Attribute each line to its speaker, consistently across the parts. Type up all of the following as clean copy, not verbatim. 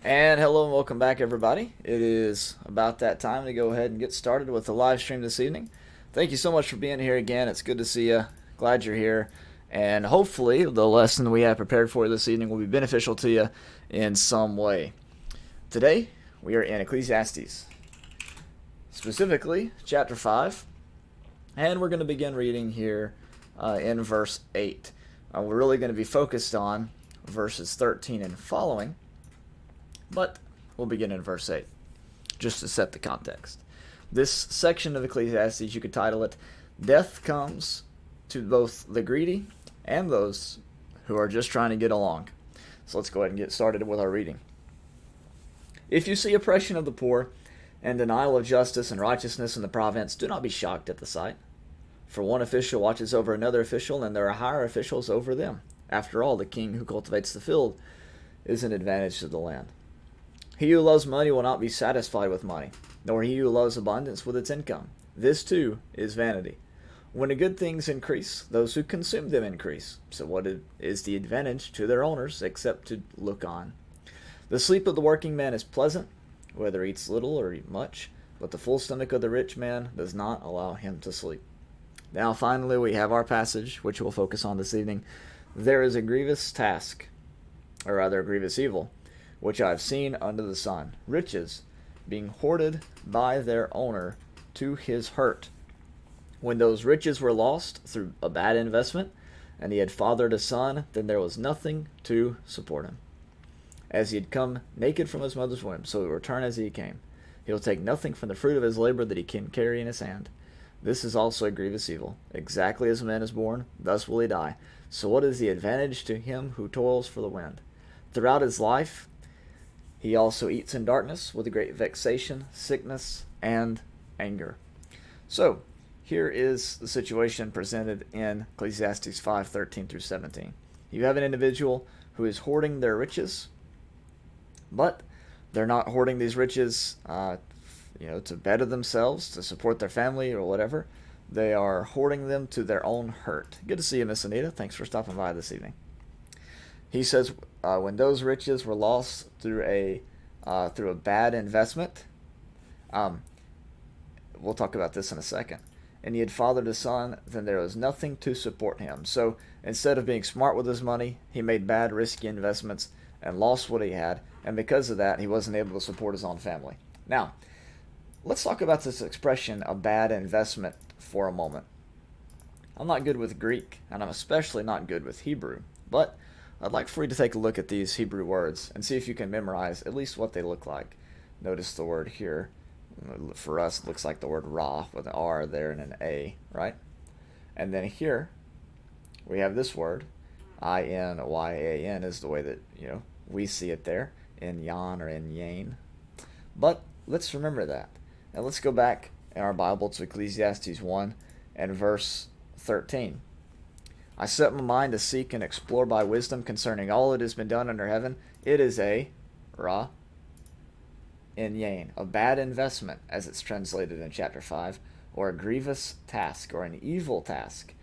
Speaker 1: And hello and welcome back, everybody. It is about that time to go ahead and get started with the live stream this evening. Thank you so much for being here again. It's good to see you. Glad you're here. And hopefully, the lesson we have prepared for you this evening will be beneficial to you in some way. Today, we are in Ecclesiastes, specifically chapter 5, and we're going to begin reading here in verse 8. We're really going to be focused on verses 13 and following. But we'll begin in verse 8, just to set the context. This section of Ecclesiastes, you could title it, Death Comes to Both the Greedy and Those Who Are Just Trying to Get Along. So let's go ahead and get started with our reading. If you see oppression of the poor and denial of justice and righteousness in the province, do not be shocked at the sight. For one official watches over another official, and there are higher officials over them. After all, the king who cultivates the field is an advantage to the land. He who loves money will not be satisfied with money, nor he who loves abundance with its income. This too is vanity. When the good things increase, those who consume them increase. So what is the advantage to their owners except to look on? The sleep of the working man is pleasant, whether he eats little or eat much, but the full stomach of the rich man does not allow him to sleep. Now finally we have our passage, which we'll focus on this evening. There is a grievous task, or rather a grievous evil, which I have seen under the sun, riches being hoarded by their owner to his hurt. When those riches were lost through a bad investment, and he had fathered a son, then there was nothing to support him. As he had come naked from his mother's womb, so he will return as he came. He will take nothing from the fruit of his labor that he can carry in his hand. This is also a grievous evil. Exactly as a man is born, thus will he die. So what is the advantage to him who toils for the wind? Throughout his life, he also eats in darkness with a great vexation, sickness, and anger. So, here is the situation presented in Ecclesiastes 5:13 through 17. You have an individual who is hoarding their riches, but they're not hoarding these riches, to better themselves, to support their family, or whatever. They are hoarding them to their own hurt. Good to see you, Miss Anita. Thanks for stopping by this evening. He says, when those riches were lost through a bad investment, we'll talk about this in a second, and he had fathered a son, then there was nothing to support him. So instead of being smart with his money, he made bad, risky investments and lost what he had, and because of that, he wasn't able to support his own family. Now, let's talk about this expression, a bad investment, for a moment. I'm not good with Greek, and I'm especially not good with Hebrew, but I'd like for you to take a look at these Hebrew words and see if you can memorize at least what they look like. Notice the word here. For us, it looks like the word ra with an R there and an A, right? And then here, we have this word, I-N-Y-A-N is the way that, we see it there, in yan or in yain. But let's remember that. And let's go back in our Bible to Ecclesiastes 1 and verse 13. I set my mind to seek and explore by wisdom concerning all that has been done under heaven. It is a ra in yain, a bad investment, as it's translated in chapter 5, or a grievous task, or an evil task.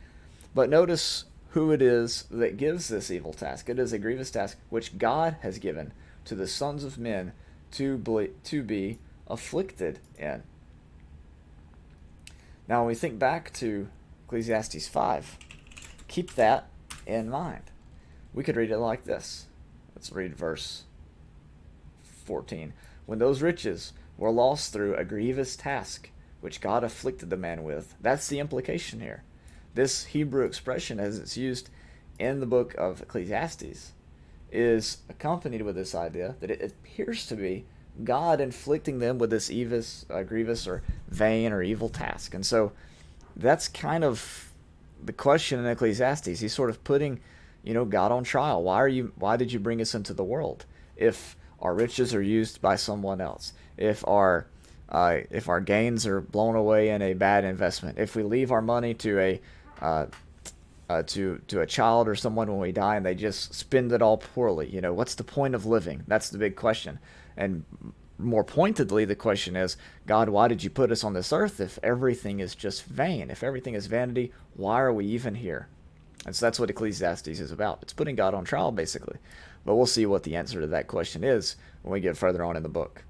Speaker 1: But notice who it is that gives this evil task. It is a grievous task which God has given to the sons of men to be afflicted in. Now, when we think back to Ecclesiastes 5, keep that in mind. We could read it like this. Let's read verse 14. When those riches were lost through a grievous task, which God afflicted the man with. That's the implication here. This Hebrew expression, as it's used in the book of Ecclesiastes, is accompanied with this idea that it appears to be God inflicting them with this grievous or vain or evil task. And so that's kind of the question in Ecclesiastes. He's sort of putting, God on trial. Why did you bring us into the world if our riches are used by someone else? If our gains are blown away in a bad investment? If we leave our money to a child or someone when we die and they just spend it all poorly, what's the point of living? That's the big question. And more pointedly, the question is, God, why did you put us on this earth if everything is just vain? If everything is vanity, why are we even here? And so that's what Ecclesiastes is about. It's putting God on trial, basically. But we'll see what the answer to that question is when we get further on in the book.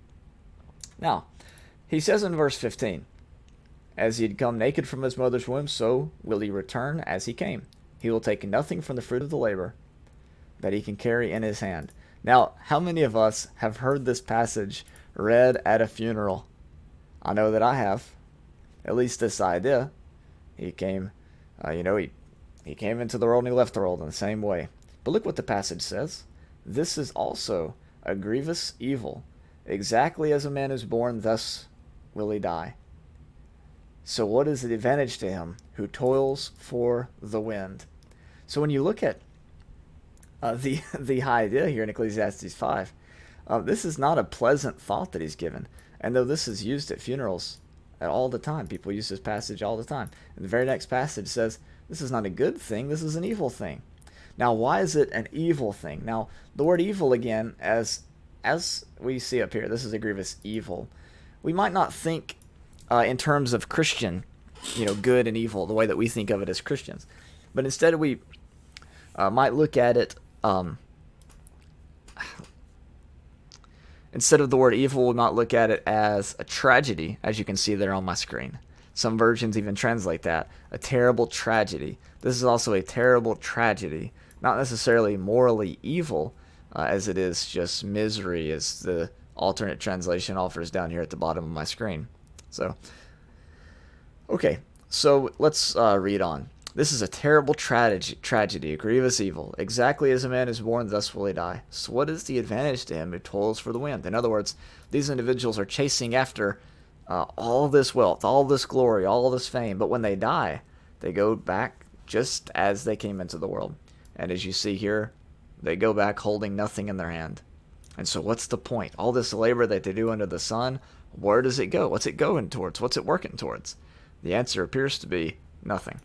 Speaker 1: Now, he says in verse 15, as he had come naked from his mother's womb, so will he return as he came. He will take nothing from the fruit of the labor that he can carry in his hand. Now, how many of us have heard this passage read at a funeral? I know that I have. At least this idea. He came, he came into the world and he left the world in the same way. But look what the passage says. This is also a grievous evil. Exactly as a man is born, thus will he die. So what is the advantage to him who toils for the wind? So when you look at the idea here in Ecclesiastes 5, this is not a pleasant thought that he's given. And though this is used at funerals all the time, people use this passage all the time. And the very next passage says, this is not a good thing, this is an evil thing. Now, why is it an evil thing? Now, the word evil, again, as we see up here, this is a grievous evil. We might not think in terms of Christian, good and evil, the way that we think of it as Christians. But instead we might look at it, instead of the word evil, we might look at it as a tragedy, as you can see there on my screen. Some versions even translate that, a terrible tragedy. This is also a terrible tragedy, not necessarily morally evil, as it is just misery, as the alternate translation offers down here at the bottom of my screen. So, okay, so let's read on. This is a terrible tragedy, a grievous evil. Exactly as a man is born, thus will he die. So what is the advantage to him who toils for the wind? In other words, these individuals are chasing after all this wealth, all this glory, all this fame. But when they die, they go back just as they came into the world. And as you see here, they go back holding nothing in their hand. And so what's the point? All this labor that they do under the sun, where does it go? What's it going towards? What's it working towards? The answer appears to be nothing.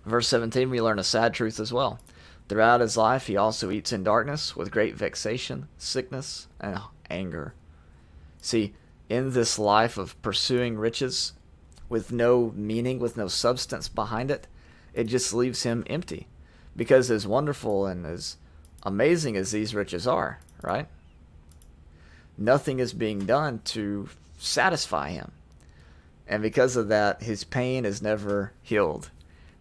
Speaker 1: Verse 17, we learn a sad truth as well. Throughout his life, he also eats in darkness with great vexation, sickness, and anger. See, in this life of pursuing riches with no meaning, with no substance behind it, it just leaves him empty. Because as wonderful and as amazing as these riches are, right? Nothing is being done to satisfy him. And because of that, his pain is never healed.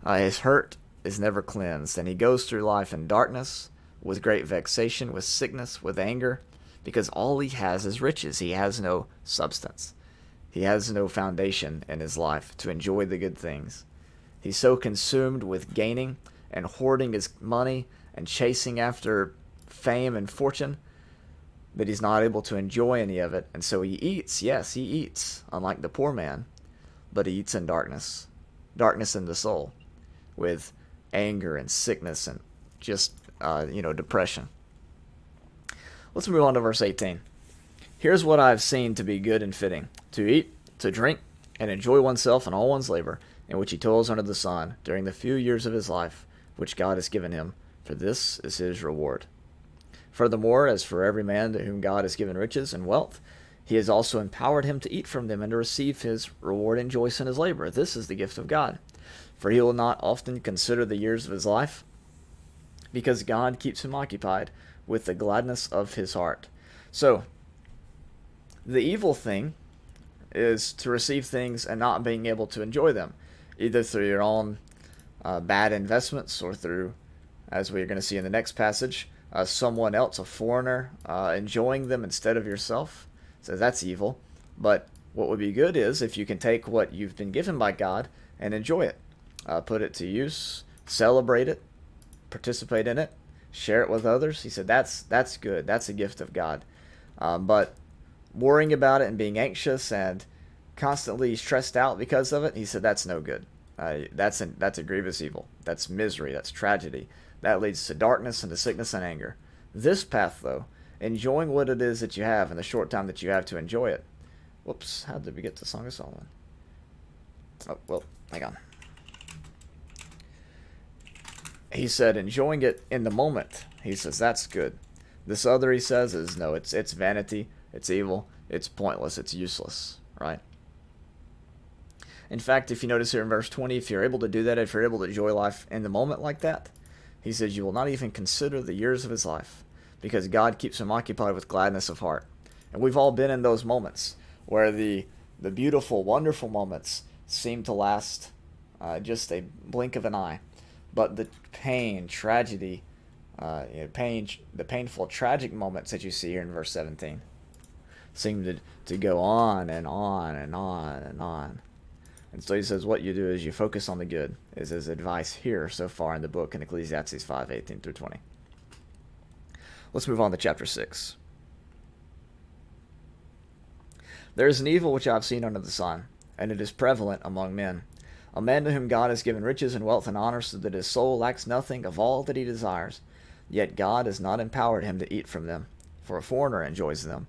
Speaker 1: His hurt is never cleansed. And he goes through life in darkness, with great vexation, with sickness, with anger, because all he has is riches. He has no substance. He has no foundation in his life to enjoy the good things. He's so consumed with gaining and hoarding his money and chasing after fame and fortune that he's not able to enjoy any of it. And so he eats, yes, he eats, unlike the poor man, but he eats in darkness in the soul, with anger and sickness and just, depression. Let's move on to verse 18. Here's what I've seen to be good and fitting, to eat, to drink, and enjoy oneself in all one's labor, in which he toils under the sun, during the few years of his life, which God has given him, for this is his reward. Furthermore, as for every man to whom God has given riches and wealth, he has also empowered him to eat from them and to receive his reward and joy in his labor. This is the gift of God. For he will not often consider the years of his life, because God keeps him occupied with the gladness of his heart. So, the evil thing is to receive things and not being able to enjoy them, either through your own bad investments or through, as we're going to see in the next passage, someone else, a foreigner, enjoying them instead of yourself. So that's evil. But what would be good is if you can take what you've been given by God and enjoy it. Put it to use, celebrate it, participate in it, share it with others. He said that's good. That's a gift of God. But worrying about it and being anxious and constantly stressed out because of it, he said that's no good. That's a grievous evil. That's misery. That's tragedy. That leads to darkness and to sickness and anger. This path, though, enjoying what it is that you have in the short time that you have to enjoy it. Whoops, how did we get to Song of Solomon? Oh, well, hang on. He said enjoying it in the moment. He says that's good. This other, he says, is no, it's vanity, it's evil, it's pointless, it's useless, right? In fact, if you notice here in verse 20, if you're able to do that, if you're able to enjoy life in the moment like that, he says you will not even consider the years of his life, because God keeps him occupied with gladness of heart. And we've all been in those moments where the beautiful, wonderful moments seem to last just a blink of an eye. But the pain, tragedy, the painful, tragic moments that you see here in verse 17 seem to go on and on and on and on. And so he says what you do is you focus on the good, is his advice here so far in the book in Ecclesiastes 5:18 through 20. Let's move on to chapter 6. There is an evil which I have seen under the sun, and it is prevalent among men. A man to whom God has given riches and wealth and honor, so that his soul lacks nothing of all that he desires. Yet God has not empowered him to eat from them, for a foreigner enjoys them.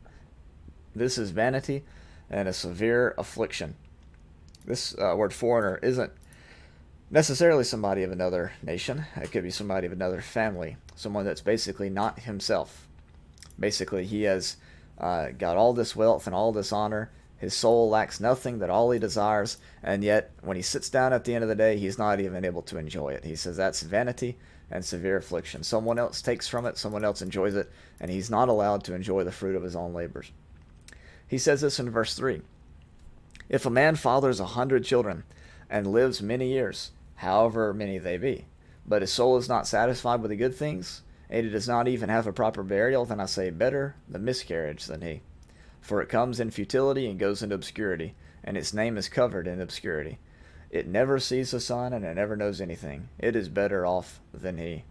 Speaker 1: This is vanity and a severe affliction. This word foreigner isn't necessarily somebody of another nation. It could be somebody of another family, someone that's basically not himself. Basically, he has got all this wealth and all this honor. His soul lacks nothing, that all he desires, and yet when he sits down at the end of the day, he's not even able to enjoy it. He says that's vanity and severe affliction. Someone else takes from it, someone else enjoys it, and he's not allowed to enjoy the fruit of his own labors. He says this in verse 3. If a man fathers 100 children and lives many years, however many they be, but his soul is not satisfied with the good things, and he does not even have a proper burial, then I say better the miscarriage than he. For it comes in futility and goes into obscurity, and its name is covered in obscurity. It never sees the sun, and it never knows anything. It is better off than he.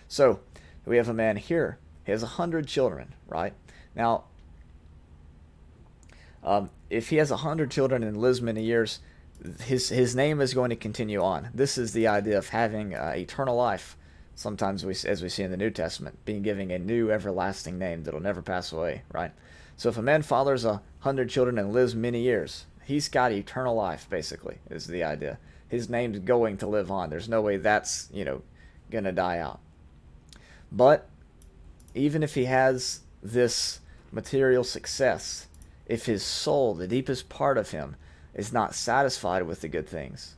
Speaker 1: So, we have a man here. He has 100 children, right? Now, if he has 100 children and lives many years, his name is going to continue on. This is the idea of having eternal life. Sometimes, as we see in the New Testament, being given a new everlasting name that will never pass away, right? So if a man fathers 100 children and lives many years, he's got eternal life, basically, is the idea. His name's going to live on. There's no way that's, going to die out. But even if he has this material success, if his soul, the deepest part of him, is not satisfied with the good things,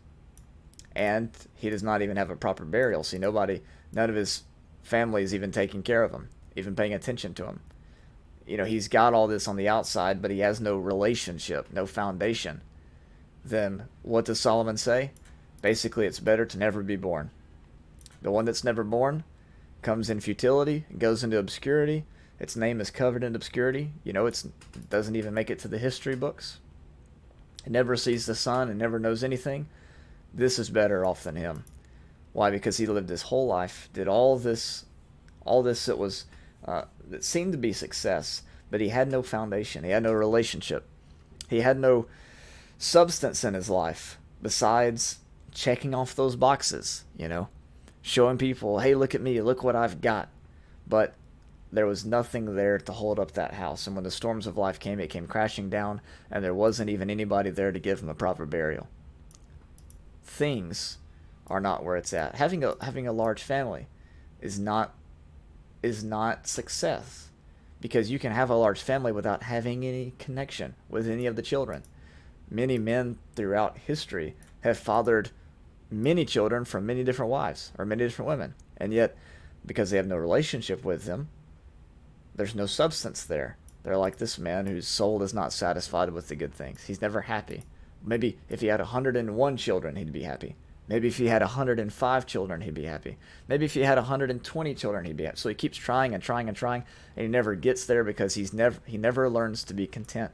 Speaker 1: and he does not even have a proper burial, see, none of his family is even taking care of him, even paying attention to him. He's got all this on the outside, but he has no relationship, no foundation. Then what does Solomon say? Basically, it's better to never be born. The one that's never born comes in futility, goes into obscurity. Its name is covered in obscurity. It doesn't even make it to the history books. It never sees the sun and never knows anything. This is better off than him. Why? Because he lived his whole life, did all this that was that seemed to be success, but he had no foundation. He had no relationship. He had no substance in his life besides checking off those boxes, showing people, hey, look at me, look what I've got. But there was nothing there to hold up that house. And when the storms of life came, it came crashing down, and there wasn't even anybody there to give him a proper burial. Things are not where it's at. Having a large family is not success, because you can have a large family without having any connection with any of the children. Many men throughout history have fathered many children from many different wives or many different women, and yet because they have no relationship with them, there's no substance there. They're like this man whose soul is not satisfied with the good things. He's never happy. Maybe if he had 101 children, he'd be happy. Maybe if he had 105 children, he'd be happy. Maybe if he had 120 children, he'd be happy. So he keeps trying and trying and trying, and he never gets there because he never learns to be content.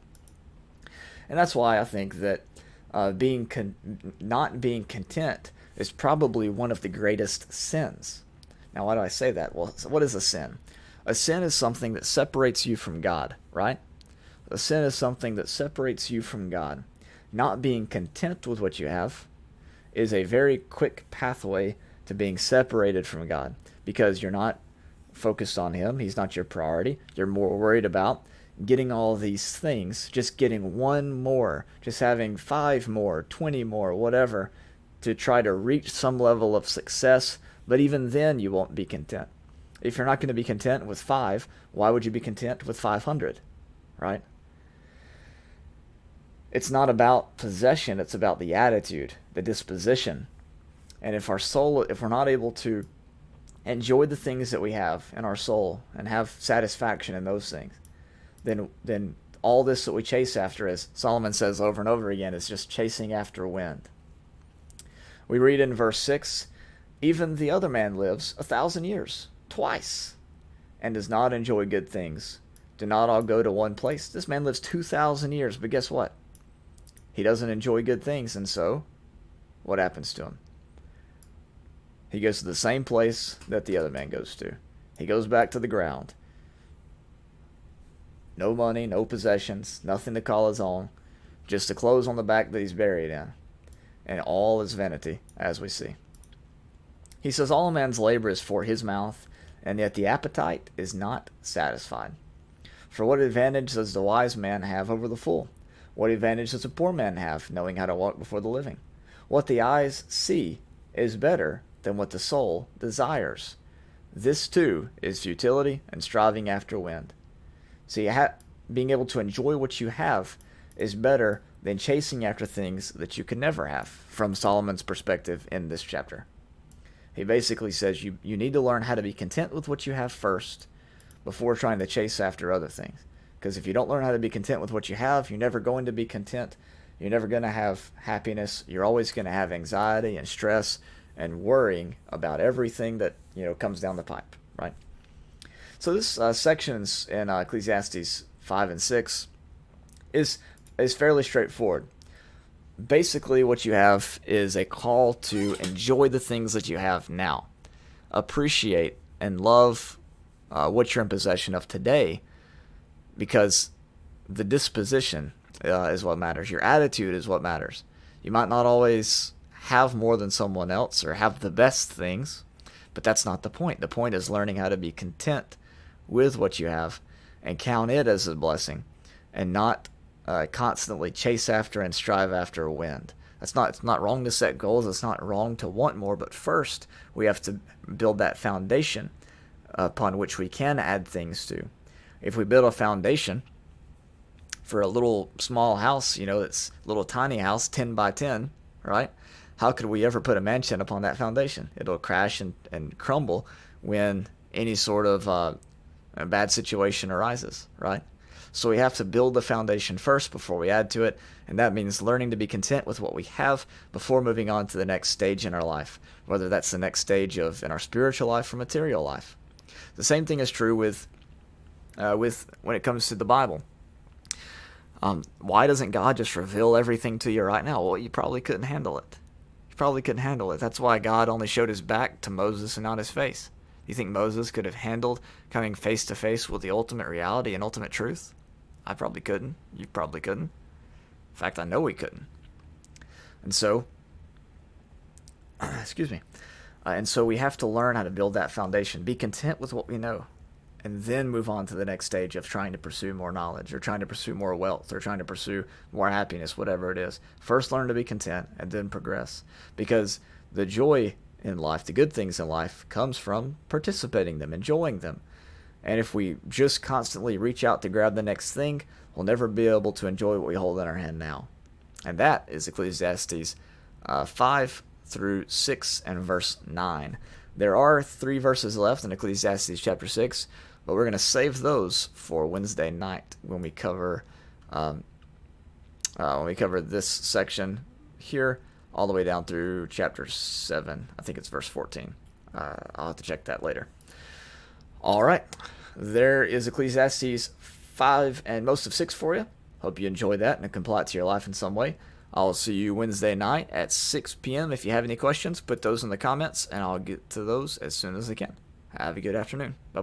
Speaker 1: And that's why I think that not being content is probably one of the greatest sins. Now, why do I say that? Well, what is a sin? A sin is something that separates you from God, right? A sin is something that separates you from God. Not being content with what you have is a very quick pathway to being separated from God, because you're not focused on Him. He's not your priority. You're more worried about getting all these things, just getting one more, just having 5 more, 20 more, whatever, to try to reach some level of success. But even then, you won't be content. If you're not going to be content with 5, why would you be content with 500, right? It's not about possession, it's about the attitude, the disposition. And if we're not able to enjoy the things that we have in our soul and have satisfaction in those things, then all this that we chase after, as Solomon says over and over again, is just chasing after wind. We read in verse 6, even the other man lives 1,000 years, twice, and does not enjoy good things. Do not all go to one place? This man lives 2,000 years, but guess what? He doesn't enjoy good things, and so what happens to him? He goes to the same place that the other man goes to. He goes back to the ground. No money, no possessions, nothing to call his own, just the clothes on the back that he's buried in. And all is vanity, as we see. He says, all a man's labor is for his mouth, and yet the appetite is not satisfied. For what advantage does the wise man have over the fool? What advantage does a poor man have, knowing how to walk before the living? What the eyes see is better than what the soul desires. This too is futility and striving after wind. See, being able to enjoy what you have is better than chasing after things that you can never have, from Solomon's perspective in this chapter. He basically says you need to learn how to be content with what you have first before trying to chase after other things. Because if you don't learn how to be content with what you have, you're never going to be content. You're never going to have happiness. You're always going to have anxiety and stress and worrying about everything that comes down the pipe, right? So this sections in Ecclesiastes 5 and 6 is fairly straightforward. Basically, what you have is a call to enjoy the things that you have now. Appreciate and love what you're in possession of today, because the disposition is what matters. Your attitude is what matters. You might not always have more than someone else or have the best things, but that's not the point. The point is learning how to be content with what you have and count it as a blessing, and not constantly chase after and strive after wind. It's not wrong to set goals. It's not wrong to want more, but first we have to build that foundation upon which we can add things to. If we build a foundation for a little small house, it's a little tiny house, 10 by 10, right? How could we ever put a mansion upon that foundation? It'll crash and crumble when any sort of a bad situation arises, right? So we have to build the foundation first before we add to it, and that means learning to be content with what we have before moving on to the next stage in our life, whether that's the next stage in our spiritual life or material life. The same thing is true with when it comes to the Bible. Why doesn't God just reveal everything to you right now? Well, you probably couldn't handle it. You probably couldn't handle it. That's why God only showed his back to Moses and not his face. You think Moses could have handled coming face to face with the ultimate reality and ultimate truth? I probably couldn't. You probably couldn't. In fact, I know we couldn't. And so, excuse me. And so we have to learn how to build that foundation. Be content with what we know, and then move on to the next stage of trying to pursue more knowledge, or trying to pursue more wealth, or trying to pursue more happiness, whatever it is. First learn to be content, and then progress. Because the joy in life, the good things in life, comes from participating them, enjoying them. And if we just constantly reach out to grab the next thing, we'll never be able to enjoy what we hold in our hand now. And that is Ecclesiastes 5 through 6 and verse 9. There are 3 verses left in Ecclesiastes chapter 6, but we're going to save those for Wednesday night when we cover this section here all the way down through chapter 7. I think it's verse 14. I'll have to check that later. All right, there is Ecclesiastes 5 and most of 6 for you. Hope you enjoy that and it can apply it to your life in some way. I'll see you Wednesday night at 6 p.m. If you have any questions, put those in the comments, and I'll get to those as soon as I can. Have a good afternoon. Bye.